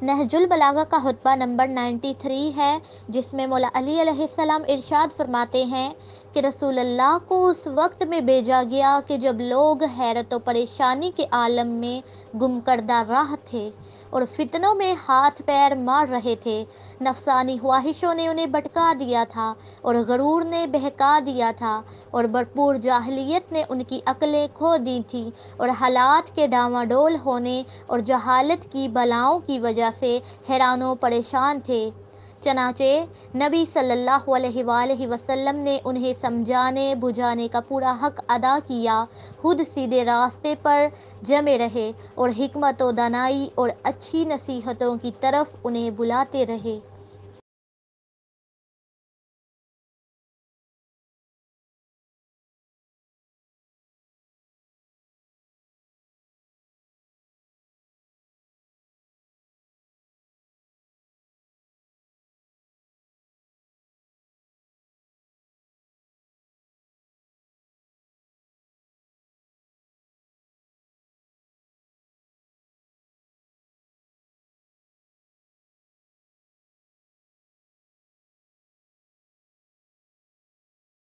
نہج البلاغہ کا خطبہ نمبر 93 ہے، جس میں مولا علی علیہ السلام ارشاد فرماتے ہیں کہ رسول اللہ کو اس وقت میں بھیجا گیا کہ جب لوگ حیرت و پریشانی کے عالم میں گم کردہ راہ تھے اور فتنوں میں ہاتھ پیر مار رہے تھے۔ نفسانی خواہشوں نے انہیں بھٹکا دیا تھا اور غرور نے بہکا دیا تھا اور بھرپور جاہلیت نے ان کی عقلیں کھو دی تھیں اور حالات کے ڈاواڈول ہونے اور جہالت کی بلاؤں کی وجہ سے حیران و پریشان تھے۔ چنانچہ نبی صلی اللہ علیہ وآلہ وسلم نے انہیں سمجھانے بجھانے کا پورا حق ادا کیا، خود سیدھے راستے پر جمے رہے اور حکمت و دانائی اور اچھی نصیحتوں کی طرف انہیں بلاتے رہے۔